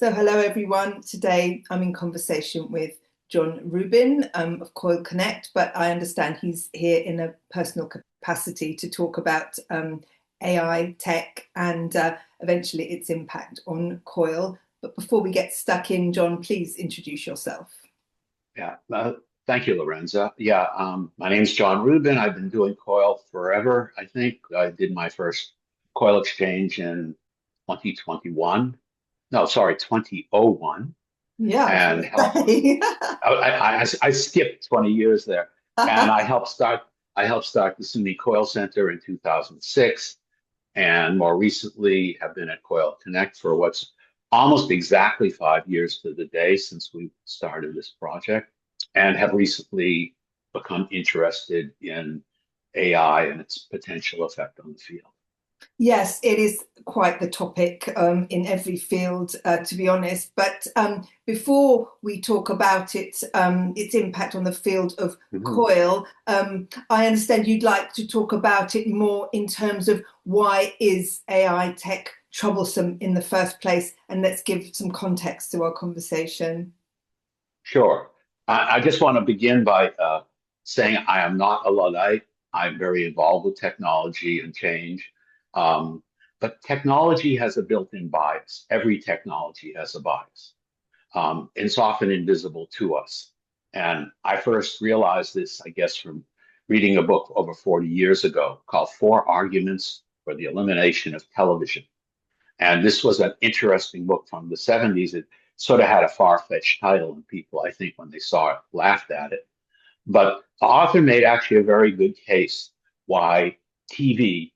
So hello everyone. Today I'm in conversation with Jon Rubin of COIL Connect, but I understand he's here in a personal capacity to talk about AI tech and eventually its impact on COIL. But before we get stuck in, Jon, please introduce yourself. Yeah, thank you, Lorenza. Yeah, my name's Jon Rubin. I've been doing COIL forever. I think I did my first COIL exchange in 2021. No, sorry, 2001. Yeah, I was And going to say. I skipped 20 years there. And I helped start the SUNY COIL Center in 2006. And more recently have been at COIL Connect for what's almost exactly 5 years to the day since we started this project, and have recently become interested in AI and its potential effect on the field. Yes, it is quite the topic in every field, to be honest. But before we talk about its impact on the field of Mhm. COIL, I understand you'd like to talk about it more in terms of why is AI tech troublesome in the first place, and let's give some context to our conversation. Sure. I just want to begin by saying I am not a Luddite. I'm very involved with technology and change. Um, but technology has a built-in bias. Every technology has a bias. It's often invisible to us. And I first realized this, I guess, from reading a book over 40 years ago called Four Arguments for the Elimination of Television. And this was an interesting book from the 70s. It sort of had a far-fetched title, and people, I think, when they saw it, laughed at it. But the author made actually a very good case why TV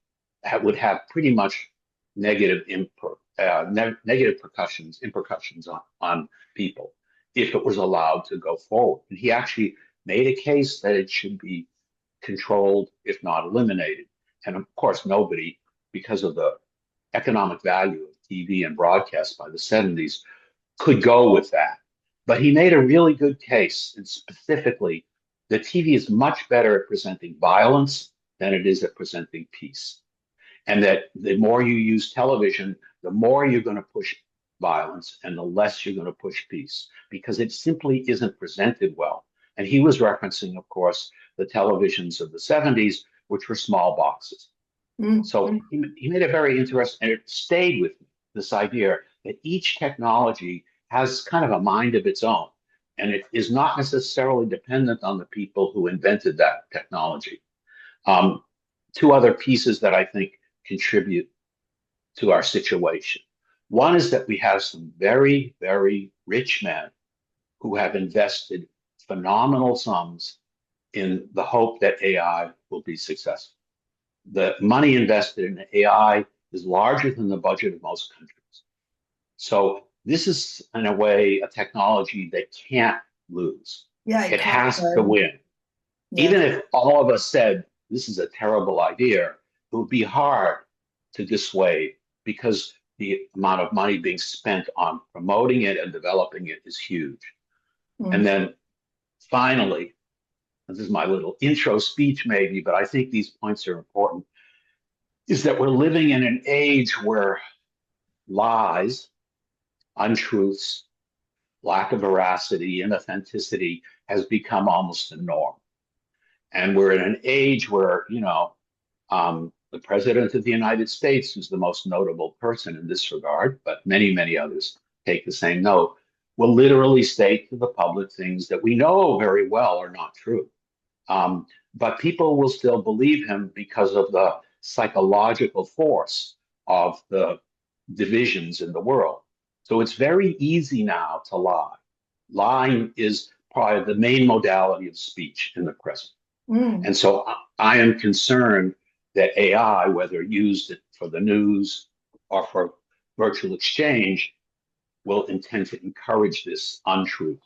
would have pretty much negative impercussions on people if it was allowed to go forward. And he actually made a case that it should be controlled, if not eliminated. And of course, nobody, because of the economic value of TV and broadcast by the 70s, could go with that. But he made a really good case, and specifically, the TV is much better at presenting violence than it is at presenting peace. And that the more you use television, the more you're going to push violence and the less you're going to push peace, because it simply isn't presented well. And he was referencing, of course, the televisions of the 70s, which were small boxes. Mm, So mm. he made it very interesting, and it stayed with me, this idea that each technology has kind of a mind of its own, and it is not necessarily dependent on the people who invented that technology. Um, Two other pieces that I think contribute to our situation. One is that we have some very, very rich men who have invested phenomenal sums in the hope that AI will be successful. The money invested in AI is larger than the budget of most countries. So this is, in a way, a technology that can't lose. Yeah, it It can't has to go. win. Yeah. Even if all of us said this is a terrible idea, it would be hard to dissuade because the amount of money being spent on promoting it and developing it is huge. And Mm. then finally, this is my little intro speech maybe, but I think these points are important, is that we're living in an age where lies, untruths, lack of veracity, inauthenticity has become almost a norm. And we're in an age where, the president of the United States, who's the most notable person in this regard, but many, many others take the same note, will literally state to the public things that we know very well are not true. But people will still believe him because of the psychological force of the divisions in the world. So it's very easy now to lie. Lying is probably the main modality of speech in the present. Mm. And so I am concerned that AI, whether used for the news or for virtual exchange, will intend to encourage this untruth.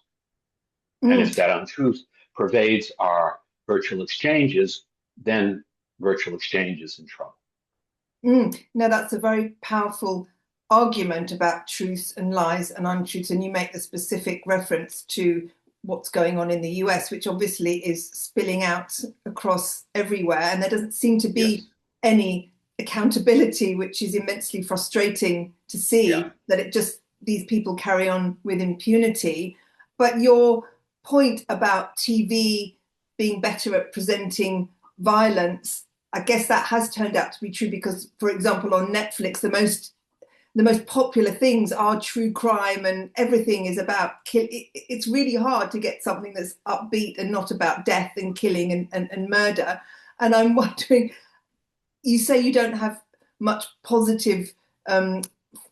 And Mm. if that untruth pervades our virtual exchanges, then virtual exchange is in trouble. No, that's a very powerful argument about truths and lies and untruths. And you make the specific reference to what's going on in the US, which obviously is spilling out across everywhere. And there doesn't seem to be Yes. any accountability, which is immensely frustrating to Yeah. see that it just these people carry on with impunity. But your point about TV being better at presenting violence, I guess that has turned out to be true because, for example, on Netflix, the most popular things are true crime and everything is about kill. It's really hard to get something that's upbeat and not about death and killing and murder. And I'm wondering, you say you don't have much positive,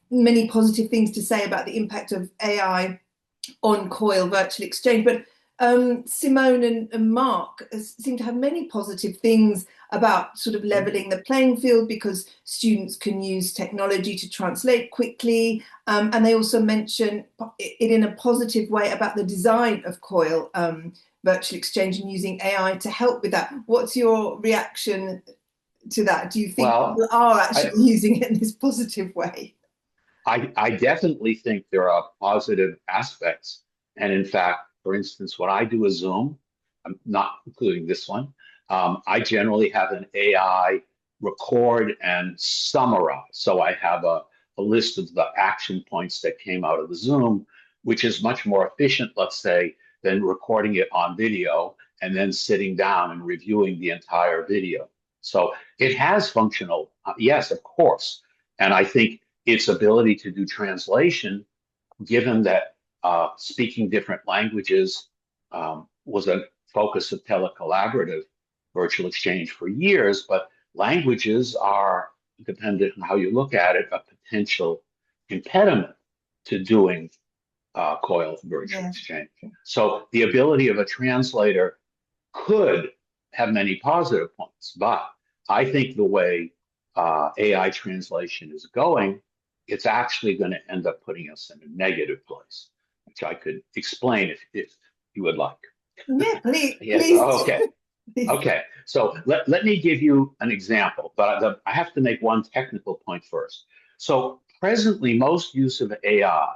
many positive things to say about the impact of AI on COIL virtual exchange, but Simone and Mark seem to have many positive things about sort of leveling the playing field because students can use technology to translate quickly. And they also mention it in a positive way about the design of COIL virtual exchange and using AI to help with that. What's your reaction to that? Do you think people are actually using it in this positive way? I definitely think there are positive aspects. And in fact, for instance, when I do a Zoom, I'm not including this one, I generally have an AI record and summarize. So I have a list of the action points that came out of the Zoom, which is much more efficient, let's say, than recording it on video and then sitting down and reviewing the entire video. So it has functional, yes, of course. And I think its ability to do translation, given that speaking different languages was a focus of telecollaborative virtual exchange for years, but languages are, dependent on how you look at it, a potential impediment to doing COIL virtual exchange. So the ability of a translator could have many positive points, but I think the way AI translation is going, it's actually going to end up putting us in a negative place, which I could explain if you would like. Yeah, please. Yes. Please. Okay. Okay. So let me give you an example, but I have to make one technical point first. So presently, most use of AI,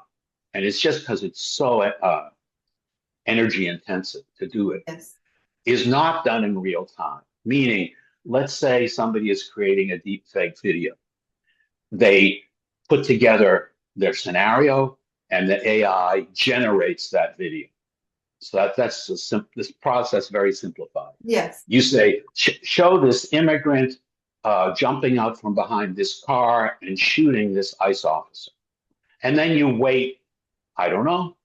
and it's just because it's so energy intensive to do it, Yes. is not done in real time. Meaning, let's say somebody is creating a deep fake video. They put together their scenario and the AI generates that video. So that's this process very simplified. Yes. You say, show this immigrant jumping out from behind this car and shooting this ICE officer. And then you wait, I don't know,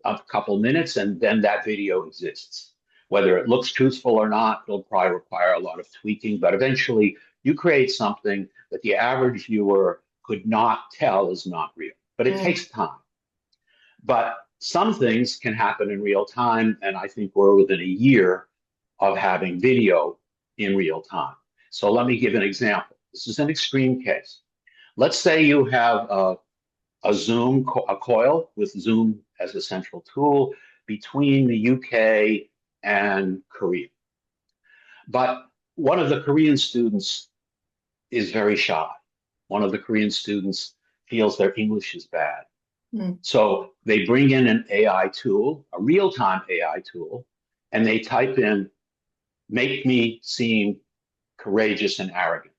a couple minutes, and then that video exists. Whether it looks truthful or not, it'll probably require a lot of tweaking, but eventually you create something that the average viewer could not tell is not real. But it takes time. But some things can happen in real time, and I think we're within a year of having video in real time. So let me give an example. This is an extreme case. Let's say you have a COIL with Zoom as a central tool between the UK and Korea. But one of the Korean students is very shy. One of the Korean students feels their English is bad. So they bring in an AI tool, a real-time AI tool, and they type in, make me seem courageous and arrogant.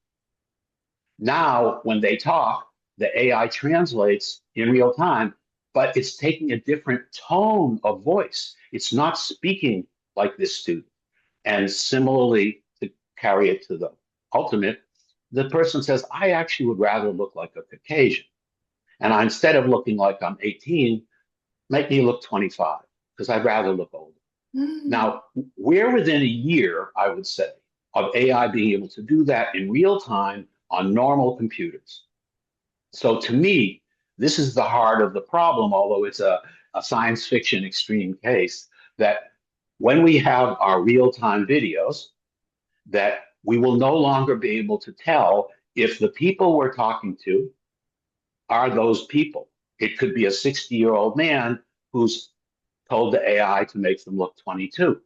Now, when they talk, the AI translates in real time, but it's taking a different tone of voice. It's not speaking like this student. And similarly, to carry it to the ultimate, the person says, I actually would rather look like a Caucasian. And instead of looking like I'm 18, make me look 25, because I'd rather look older. Now, we're within a year, I would say, of AI being able to do that in real time on normal computers. So to me, this is the heart of the problem, although it's a science fiction extreme case, that when we have our real-time videos, that we will no longer be able to tell if the people we're talking to are those people. It could be a 60-year-old man who's told the AI to make them look 22.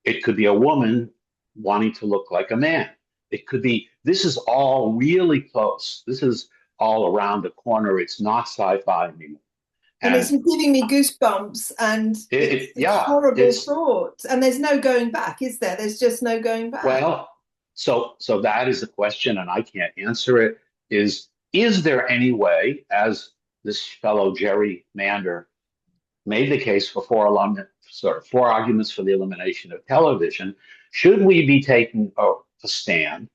It could be a woman wanting to look like a man. It could be, this is all really close. This is all around the corner. It's not sci-fi anymore. And it's giving me goosebumps, and it's a horrible thought. And there's no going back, is there? There's just no going back. Well, so that is the question, and I can't answer it, is there any way, as this fellow Jerry Mander made the case for four arguments for the elimination of television. Should we be taking a stand,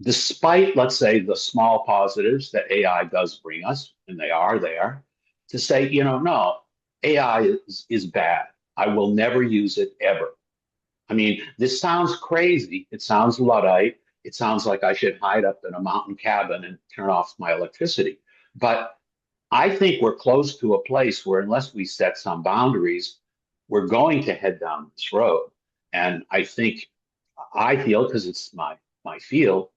despite, let's say, the small positives that AI does bring us, and they are there, to say, no, AI is bad. I will never use it ever. I mean, this sounds crazy. It sounds Luddite. It sounds like I should hide up in a mountain cabin and turn off my electricity. But I think we're close to a place where, unless we set some boundaries, we're going to head down this road. And I feel, because it's my field,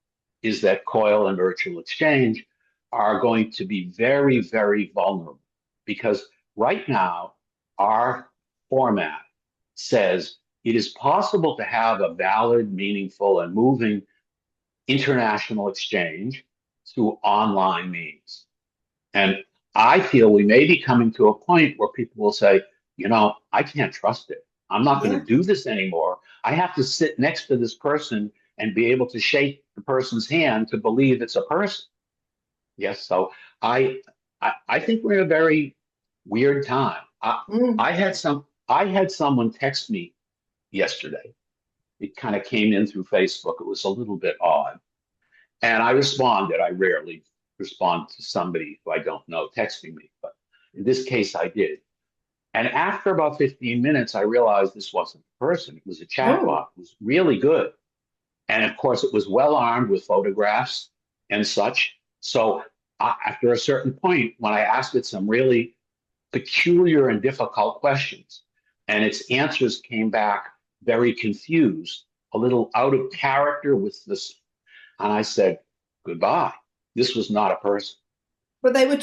is that COIL and virtual exchange are going to be very, very vulnerable, because right now our format says it is possible to have a valid, meaningful, and moving international exchange through online means. And I feel we may be coming to a point where people will say, I can't trust it. I'm not going to do this anymore. I have to sit next to this person and be able to shake the person's hand to believe it's a person. Yes. So I think we're in a very weird time. I had someone text me yesterday. It kind of came in through Facebook. It was a little bit odd. And I responded. I rarely respond to somebody who I don't know texting me, but in this case I did. And after about 15 minutes, I realized this wasn't a person. It was a chatbot. It was really good. And of course, it was well armed with photographs and such. So after a certain point, when I asked it some really peculiar and difficult questions, and its answers came back very confused, a little out of character with this, and I said, goodbye. This was not a person. But they were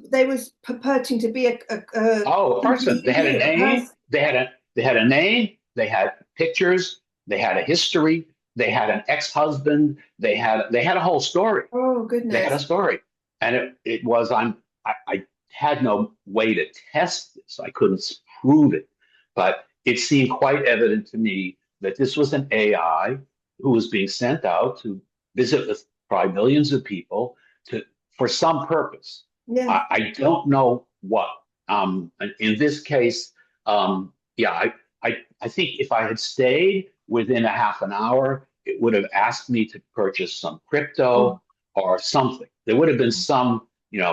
they was purporting to be a person. They had a name. They had a name. They had pictures. They had a history. They had an ex-husband. They had a whole story. Oh goodness! They had a story, and it was I had no way to test this. I couldn't prove it, but it seemed quite evident to me that this was an AI who was being sent out to visit with probably millions of people for some purpose. Yeah. I don't know what. In this case, I think if I had stayed within a half an hour, it would have asked me to purchase some crypto or something. There would have been some,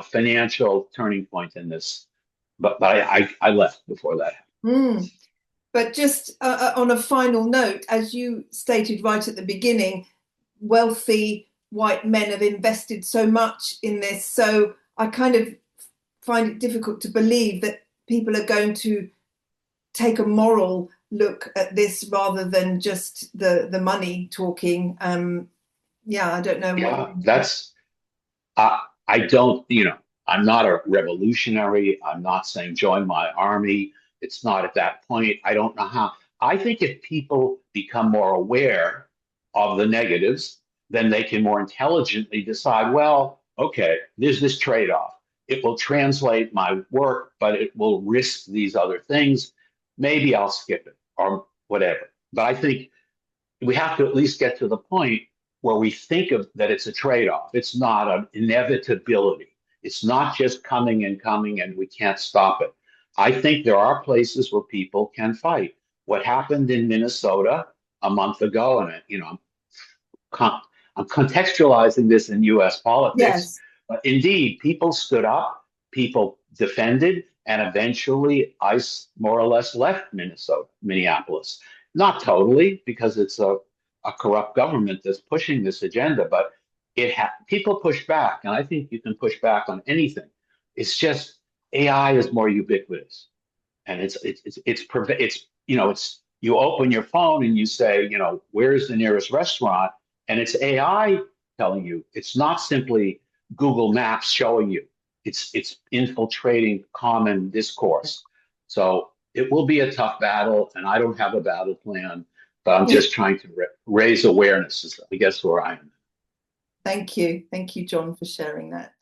financial turning point in this. But I left before that happened. But just on a final note, as you stated right at the beginning, wealthy white men have invested so much in this. So I kind of find it difficult to believe that people are going to take a moral look at this rather than just the money talking. I don't know. I don't, I'm not a revolutionary. I'm not saying join my army. It's not at that point. I don't know how. I think if people become more aware of the negatives, then they can more intelligently decide, well, okay, there's this trade-off. It will translate my work, but it will risk these other things. Maybe I'll skip it or whatever. But I think we have to at least get to the point where we think of that it's a trade-off. It's not an inevitability. It's not just coming and we can't stop it. I think there are places where people can fight. What happened in Minnesota a month ago, and I'm contextualizing this in U.S. politics, yes. But indeed, people stood up, people defended, and eventually ICE more or less left Minneapolis. Not totally, because it's a corrupt government that's pushing this agenda, but people push back, and I think you can push back on anything. It's just AI is more ubiquitous, and it's you open your phone and you say, where's the nearest restaurant? And it's AI telling you. It's not simply Google Maps showing you. It's infiltrating common discourse. So it will be a tough battle, and I don't have a battle plan, but I'm just trying to raise awareness, is I guess where I am. Thank you. Thank you, Jon, for sharing that.